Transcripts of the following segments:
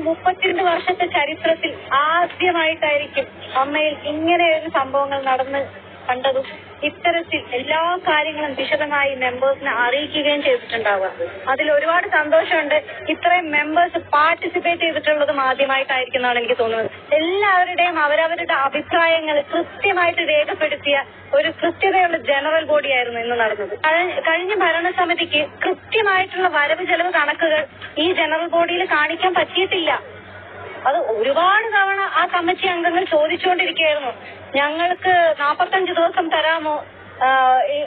32 വർഷത്തെ ചരിത്രത്തിൽ ആദ്യമായിട്ടായിരിക്കും അമ്മയിൽ ഇങ്ങനെയൊരു സംഭവങ്ങൾ നടന്ന് കണ്ടതും ഇത്തരത്തിൽ എല്ലാ കാര്യങ്ങളും വിശദമായി മെമ്പേഴ്സിനെ അറിയിക്കുകയും ചെയ്തിട്ടുണ്ടാവുക. അതിൽ ഒരുപാട് സന്തോഷമുണ്ട്. ഇത്രയും മെമ്പേഴ്സ് പാർട്ടിസിപ്പേറ്റ് ചെയ്തിട്ടുള്ളതും ആദ്യമായിട്ടായിരിക്കുന്നതാണ് എനിക്ക് തോന്നുന്നത്. എല്ലാവരുടെയും അവരവരുടെ അഭിപ്രായങ്ങൾ കൃത്യമായിട്ട് രേഖപ്പെടുത്തിയ ഒരു കൃത്യതയുള്ള ജനറൽ ബോഡിയായിരുന്നു ഇന്ന് നടന്നത്. കഴിഞ്ഞ ഭരണസമിതിക്ക് കൃത്യമായിട്ടുള്ള വരവ് ചെലവ് കണക്കുകൾ ഈ ജനറൽ ബോഡിയിൽ കാണിക്കാൻ പറ്റിയിട്ടില്ല. അത് ഒരുപാട് തവണ ആ കമ്മിറ്റി അംഗങ്ങൾ ചോദിച്ചുകൊണ്ടിരിക്കുകയായിരുന്നു, ഞങ്ങൾക്ക് 45 ദിവസം തരാമോ,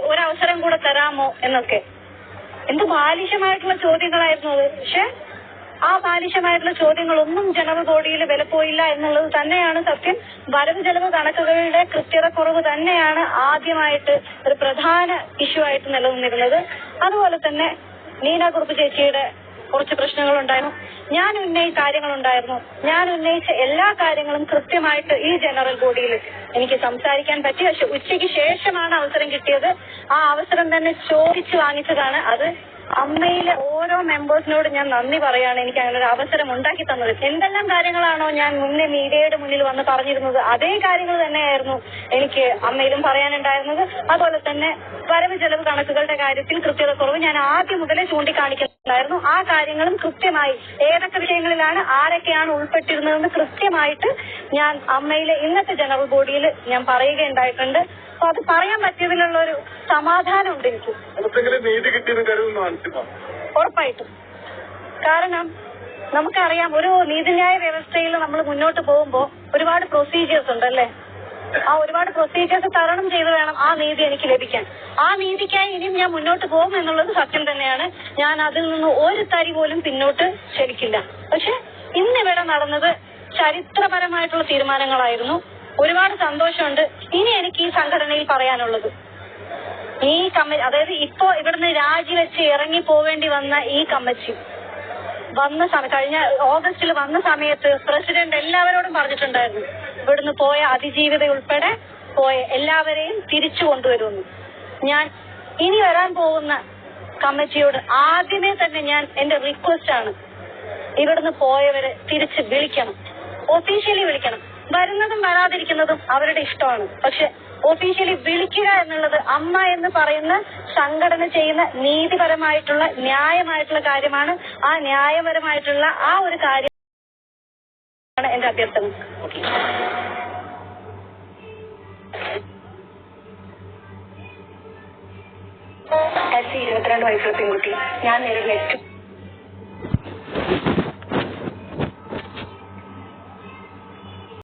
ഒരവസരം കൂടെ തരാമോ എന്നൊക്കെ. എന്ത് ബാലിശമായിട്ടുള്ള ചോദ്യങ്ങളായിരുന്നു അത്. പക്ഷെ ആ ബാലിശമായിട്ടുള്ള ചോദ്യങ്ങളൊന്നും ജനറൽ ബോഡിയിൽ വിലപ്പോയില്ല എന്നുള്ളത് തന്നെയാണ് സത്യം. വരവ് ചെലവ് കണക്കുകളുടെ കൃത്യതക്കുറവ് തന്നെയാണ് ആദ്യമായിട്ട് ഒരു പ്രധാന ഇഷ്യൂ ആയിട്ട് നിലനിന്നിരുന്നത്. അതുപോലെ തന്നെ നീന കുറുപ്പ് ചേച്ചിയുടെ കുറച്ച് പ്രശ്നങ്ങളുണ്ടായിരുന്നു. ഞാൻ ഉന്നയിച്ച എല്ലാ കാര്യങ്ങളും കൃത്യമായിട്ട് ഈ ജനറൽ ബോഡിയിൽ എനിക്ക് സംസാരിക്കാൻ പറ്റി. പക്ഷെ ഉച്ചയ്ക്ക് ശേഷമാണ് അവസരം കിട്ടിയത്. ആ അവസരം തന്നെ ചോദിച്ചു വാങ്ങിച്ചതാണ്. അത് അമ്മയിലെ ഓരോ മെമ്പേഴ്സിനോട് ഞാൻ നന്ദി പറയാണ്, എനിക്ക് അങ്ങനെ ഒരു അവസരം ഉണ്ടാക്കി തന്നത്. എന്തെല്ലാം കാര്യങ്ങളാണോ ഞാൻ മുന്നേ മീഡിയയുടെ മുന്നിൽ വന്ന് പറഞ്ഞിരുന്നത്, അതേ കാര്യങ്ങൾ തന്നെയായിരുന്നു എനിക്ക് അമ്മയിലും പറയാനുണ്ടായിരുന്നത്. അതുപോലെ തന്നെ വരവ് ചെലവ് കണക്കുകളുടെ കാര്യത്തിൽ കൃത്യതക്കുറവ് ഞാൻ ആദ്യം മുതലേ ചൂണ്ടിക്കാണിക്കുന്നുണ്ടായിരുന്നു. ആ കാര്യങ്ങളും കൃത്യമായി ഏതൊക്കെ വിഷയങ്ങളിലാണ് ആരൊക്കെയാണ് ഉൾപ്പെട്ടിരുന്നതെന്ന് കൃത്യമായിട്ട് ഞാൻ അമ്മയിലെ ഇന്നത്തെ ജനറൽ ബോഡിയിൽ ഞാൻ പറയുകയുണ്ടായിട്ടുണ്ട്. അപ്പൊ അത് പറയാൻ പറ്റിയതിലുള്ള ഒരു സമാധാനം ഉണ്ട് എനിക്ക്. ഉറപ്പായിട്ടും. കാരണം നമുക്കറിയാം, ഒരു നീതിന്യായ വ്യവസ്ഥയിൽ നമ്മൾ മുന്നോട്ട് പോകുമ്പോൾ ഒരുപാട് പ്രൊസീജിയേഴ്സ് ഉണ്ടല്ലേ. ആ ഒരുപാട് പ്രൊസീജിയേഴ്സ് തരണം ചെയ്ത് വേണം ആ നീതി എനിക്ക് ലഭിക്കാൻ. ആ നീതിക്കായി ഇനിയും ഞാൻ മുന്നോട്ട് പോകും എന്നുള്ളത് സത്യം തന്നെയാണ്. ഞാൻ അതിൽ നിന്ന് ഒരു തരി പോലും പിന്നോട്ട് ചലിക്കില്ല. പക്ഷെ ഇന്നിവിടെ നടന്നത് ചരിത്രപരമായിട്ടുള്ള തീരുമാനങ്ങളായിരുന്നു. ഒരുപാട് സന്തോഷമുണ്ട്. ഇനി എനിക്ക് ഈ സംഘടനയിൽ പറയാനുള്ളത്, ഈ കമ്മിറ്റി, അതായത് ഇപ്പോ ഇവിടുന്ന് രാജിവെച്ച് ഇറങ്ങി പോവേണ്ടി വന്ന ഈ കമ്മിറ്റി കഴിഞ്ഞ ഓഗസ്റ്റിൽ വന്ന സമയത്ത് പ്രസിഡന്റ് എല്ലാവരോടും പറഞ്ഞിട്ടുണ്ടായിരുന്നു, ഇവിടുന്ന് പോയ അതിജീവിത ഉൾപ്പെടെ പോയ എല്ലാവരെയും തിരിച്ചു കൊണ്ടുവരുമെന്ന്. ഞാൻ ഇനി വരാൻ പോകുന്ന കമ്മിറ്റിയോട് ആദ്യമേ തന്നെ എന്റെ റിക്വസ്റ്റ് ആണ്, ഇവിടുന്ന് പോയവരെ തിരിച്ച് വിളിക്കണം, ഒഫീഷ്യലി വിളിക്കണം. വരുന്നതും വരാതിരിക്കുന്നതും അവരുടെ ഇഷ്ടമാണ്. പക്ഷെ ഒഫീഷ്യലി വിളിക്കുക എന്നുള്ളത് അമ്മ എന്ന് പറയുന്ന സംഘടന ചെയ്യുന്ന നീതിപരമായിട്ടുള്ള ന്യായമായിട്ടുള്ള കാര്യമാണ്. ആ ന്യായപരമായിട്ടുള്ള ആ ഒരു കാര്യമാണ് എന്റെ അഭ്യർത്ഥന. 22 വയസ്സുള്ള പെൺകുട്ടി. ഞാൻ നേരിടുന്ന ഏറ്റവും